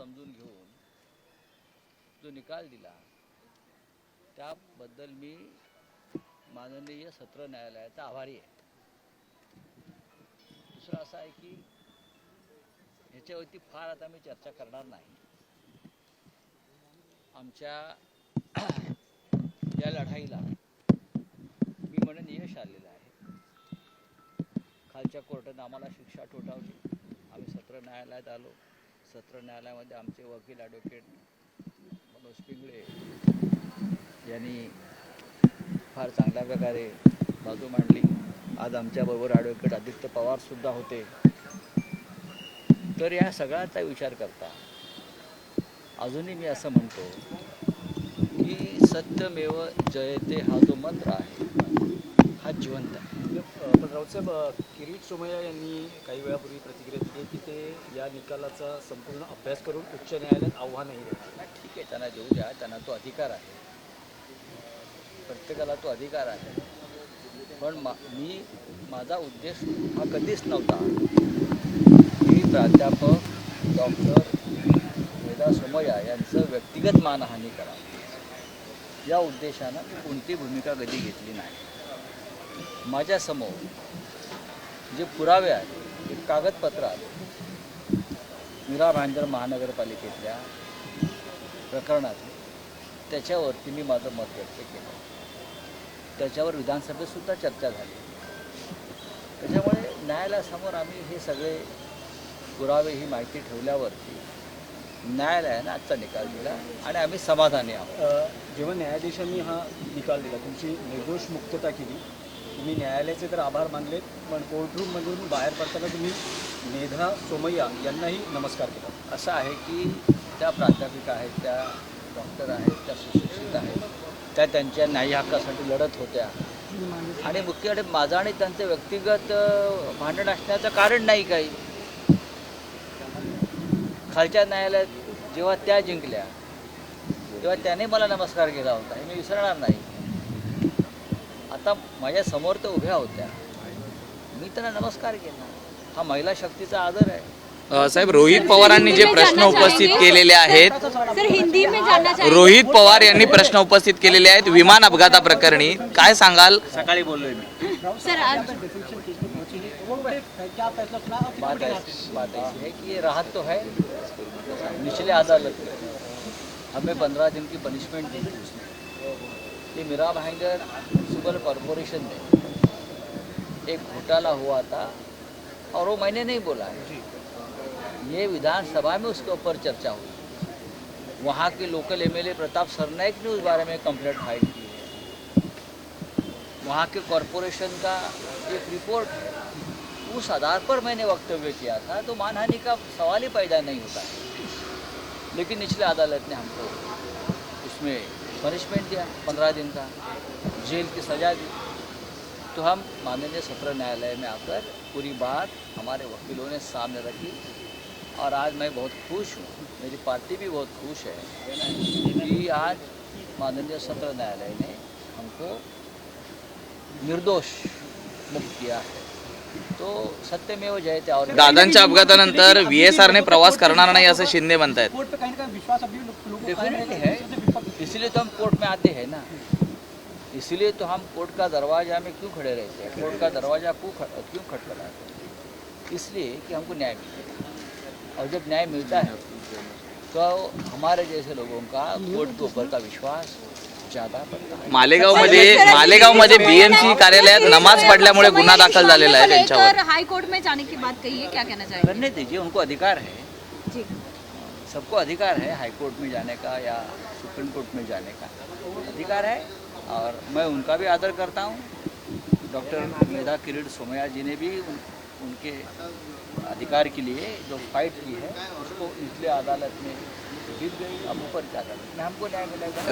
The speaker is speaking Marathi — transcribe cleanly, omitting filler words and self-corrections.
समजून घेऊन जो निकाल दिला त्याबद्दल मी माननीय सत्र न्यायालयाचा आभारी आहे. दुसरं असं आहे की ह्याच्यावरती फार आता मी चर्चा करणार नाही. आमच्या या लढाईला मी म्हणून यश आलेलं आहे. खालच्या कोर्टानं आम्हाला शिक्षा ठोठावली. आम्ही सत्र न्यायालयात आलो. सत्र न्यायालयामध्ये आमचे वकील ॲडव्होकेट मनोज पिंगळे यांनी फार चांगल्या प्रकारे बाजू मांडली. आज आमच्याबरोबर ॲडव्होकेट आदित्य पवारसुद्धा होते. तर या सगळ्याचा विचार करता अजूनही मी असं म्हणतो की सत्यमेव जयते हा जो मंत्र आहे हा जिवंत आहे. पण राऊतसाहेब, किरीट सोमय्या यांनी काही वेळापूर्वी प्रतिक्रिया दिली की ते या निकालाचा संपूर्ण अभ्यास करून उच्च न्यायालयात आव्हानही देणार. ठीक आहे, त्यांना देऊ द्या, त्यांना तो अधिकार आहे. प्रत्येकाला तो अधिकार आहे. पण माझा उद्देश हा कधीच नव्हता की प्राध्यापक डॉक्टर वेदा सोमय्या यांचं व्यक्तिगत मानहानी करावी या उद्देशानं मी कोणती भूमिका कधी घेतली नाही. माझ्यासमोर जे पुरावे आहेत, एक कागदपत्र आले मीरा भाईंदर महानगरपालिकेतल्या प्रकरणात, त्याच्यावरती मी माझं मत व्यक्त केलं. त्याच्यावर विधानसभेतसुद्धा चर्चा झाली. त्याच्यामुळे न्यायालयासमोर आम्ही हे सगळे पुरावे ही माहिती ठेवल्यावरती न्यायालयानं आजचा निकाल दिला आणि आम्ही समाधानी आहोत. जेव्हा न्यायाधीशांनी हा निकाल दिला, तुमची निर्दोष मुक्तता केली, तुम्ही न्यायालयाचे तर आभार मानलेत, पण कोर्टरूममधून बाहेर पडताना तुम्ही मेधा सोमय्या यांनाही नमस्कार केला. असं आहे की त्या प्राध्यापिका आहेत, त्या डॉक्टर आहेत, त्या सुशिक्षित आहेत, त्या त्यांच्या न्याय हक्कासाठी लढत होत्या आणि मुख्य माझं आणि त्यांचं व्यक्तिगत भांडण असण्याचं कारण नाही काही. खालच्या न्यायालयात जेव्हा त्या जिंकल्या तेव्हा त्याने मला नमस्कार केला होता, हे मी विसरणार नाही. आता माझ्या समोर तर उभ्या होत्या, मी त्यांना नमस्कार केला. हा महिला शक्तीचा आदर आहे. साहेब, रोहित पवारांनी जे प्रश्न उपस्थित केलेले आहेत, रोहित पवार यांनी प्रश्न उपस्थित केलेले आहेत विमान अपघाताप्रकरणी, काय सांगाल? सकाळी बोललोय मी. सर आज बात ऐसी है कि ये राहत तो है. निचले अदालत में हमें 15 दिन की पनिशमेंट दी थी उसने. ये मीरा भाईंदर म्यूनसिपल कॉरपोरेशन में एक घोटाला हुआ था और वो मैंने नहीं बोला है. ये विधानसभा में उसके ऊपर चर्चा हुई. वहाँ के लोकल एमएलए प्रताप सरनाइक ने उस बारे में कंप्लेंट फाइल की है. वहाँ के कॉरपोरेशन का एक रिपोर्ट है, उस आधार पर मैंने वक्तव्य किया था. तो मानहानि का सवाल ही पैदा नहीं होता है. लेकिन निचले अदालत ने हमको उसमें पनिशमेंट दिया, 15 दिन का जेल की सज़ा दी. तो हम माननीय सत्र न्यायालय में आकर पूरी बात हमारे वकीलों ने सामने रखी और आज मैं बहुत खुश हूँ, मेरी पार्टी भी बहुत खुश है कि आज माननीय सत्र न्यायालय ने हमको निर्दोष मुक्त किया है. तो सत्यमेव जयते. और दादांच्या अपघातानंतर VSRने प्रवास करणार नाही असं शिंदे म्हणतायत. डेफिनेटली है, इसीलिए तो हम कोर्ट में आते हैं ना. इसीलिए तो हम कोर्ट का दरवाज़ा में क्यों खड़े रहते हैं, कोर्ट का दरवाज़ा क्यों खटखटाते हैं? इसलिए कि हमको न्याय मिले. और जब न्याय मिलता है तो हमारे जैसे लोगों का कोर्ट के ऊपर का विश्वास ज़्यादा बढ़ता है. मालेगावमध्ये BMC कार्यालयात नमाज पडल्यामुळे गुन्हा दाखल झालेला आहे त्यांच्यावर. हाई कोर्ट में जाने की बात कही है, क्या कहना चाहेंगे? करने दीजिए, उनको अधिकार है. जी, सबको अधिकार है हाई कोर्ट में जाने का या सुप्रीम कोर्ट में जाने का अधिकार है. और मैं उनका भी आदर करता हूँ. डॉक्टर मेधा किरीट सोमय्या जी ने भी उनके अधिकार के लिए जो फाइट की है उसको निचले अदालत में जीत गई. अब ऊपर की अदालत में हमको न्याय मिलेगा.